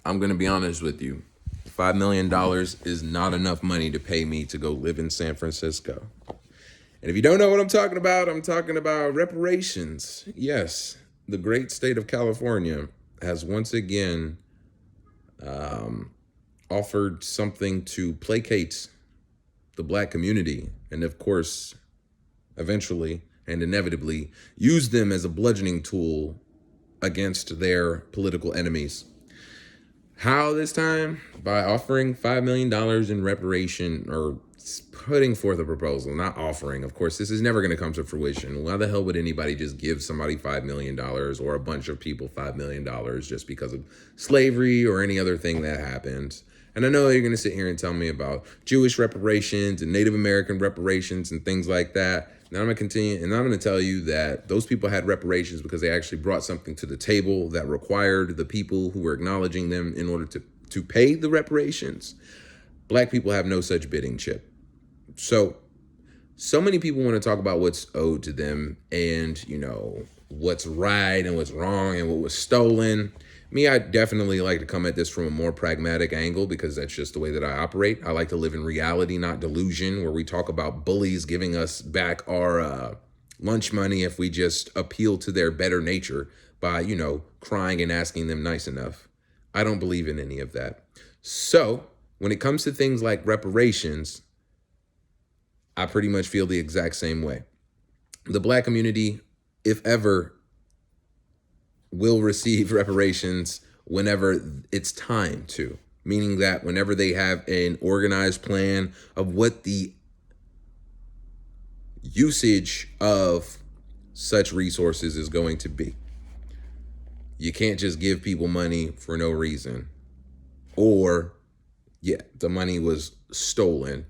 I'm going to be honest with you. $5 million is not enough money to pay me to go live in San Francisco. And if you don't know what I'm talking about reparations. Yes, the great state of California has once again offered something to placate the black community, and of course, eventually and inevitably, use them as a bludgeoning tool against their political enemies. How this time? By offering $5 million in reparation, or putting forth a proposal, not offering. Of course, this is never going to come to fruition. Why the hell would anybody just give somebody $5 million or a bunch of people $5 million just because of slavery or any other thing that happened? And I know you're going to sit here and tell me about Jewish reparations and Native American reparations and things like that. Now I'm going to continue, and I'm going to tell you that those people had reparations because they actually brought something to the table that required the people who were acknowledging them in order to pay the reparations. Black people have no such bidding chip. So many people want to talk about what's owed to them and, what's right and what's wrong and what was stolen. Me, I definitely like to come at this from a more pragmatic angle because that's just the way that I operate. I like to live in reality, not delusion, where we talk about bullies giving us back our lunch money if we just appeal to their better nature by, crying and asking them nice enough. I don't believe in any of that. So when it comes to things like reparations, I pretty much feel the exact same way. The black community, if ever, will receive reparations whenever it's time to, meaning that whenever they have an organized plan of what the usage of such resources is going to be. You can't just give people money for no reason. Or, the money was stolen.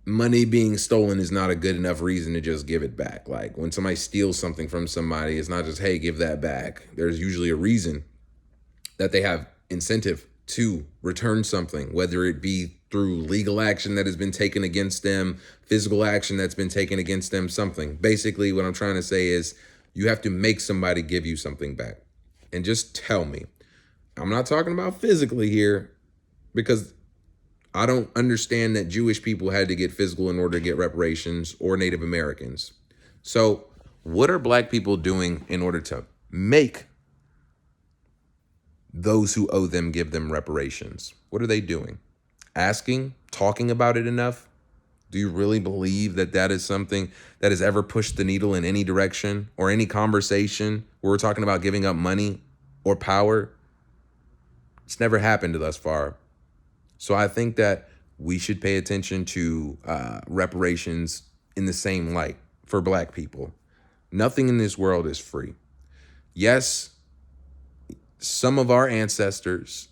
Money being stolen is not a good enough reason to just give it back. Like when somebody steals something from somebody, it's not just, hey, give that back. There's usually a reason that they have incentive to return something, whether it be through legal action that has been taken against them, physical action that's been taken against them, something. Basically, what I'm trying to say is you have to make somebody give you something back. And just tell me. I'm not talking about physically here because I don't understand that Jewish people had to get physical in order to get reparations, or Native Americans. So what are black people doing in order to make those who owe them give them reparations? What are they doing? Asking, talking about it enough? Do you really believe that that is something that has ever pushed the needle in any direction or any conversation where we're talking about giving up money or power? It's never happened thus far. So I think that we should pay attention to reparations in the same light for black people. Nothing in this world is free. Yes, some of our ancestors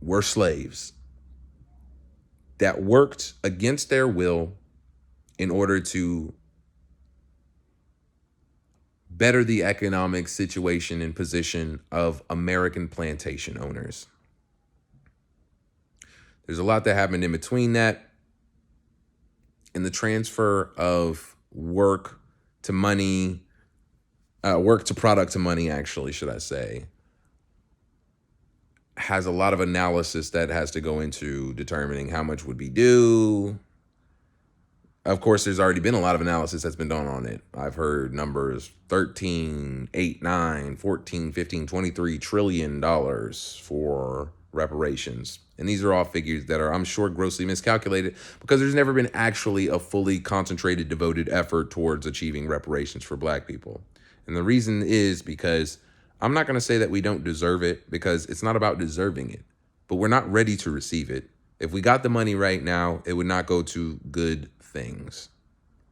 were slaves that worked against their will in order to better the economic situation and position of American plantation owners. There's a lot that happened in between that, and the transfer of work to money, work to product to money, actually, should I say, has a lot of analysis that has to go into determining how much would be due. Of course, there's already been a lot of analysis that's been done on it. I've heard numbers 13, 8, 9, 14, 15, 23 trillion dollars for reparations. And these are all figures that are, I'm sure, grossly miscalculated because there's never been actually a fully concentrated, devoted effort towards achieving reparations for black people. And the reason is because I'm not going to say that we don't deserve it, because it's not about deserving it, but we're not ready to receive it. If we got the money right now, it would not go to good things.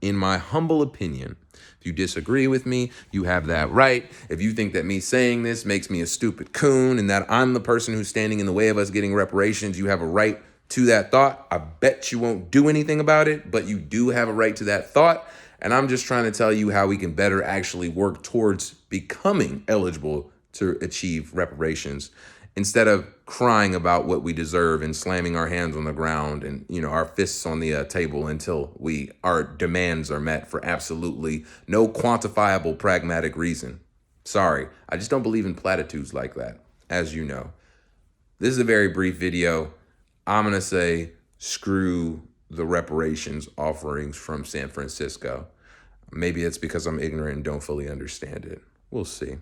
In my humble opinion. If you disagree with me, you have that right. If you think that me saying this makes me a stupid coon and that I'm the person who's standing in the way of us getting reparations, you have a right to that thought. I bet you won't do anything about it, but you do have a right to that thought. And I'm just trying to tell you how we can better actually work towards becoming eligible to achieve reparations, instead of crying about what we deserve and slamming our hands on the ground and, our fists on the table until our demands are met for absolutely no quantifiable pragmatic reason. Sorry, I just don't believe in platitudes like that, as you know. This is a very brief video. I'm going to say screw the reparations offerings from San Francisco. Maybe it's because I'm ignorant and don't fully understand it. We'll see.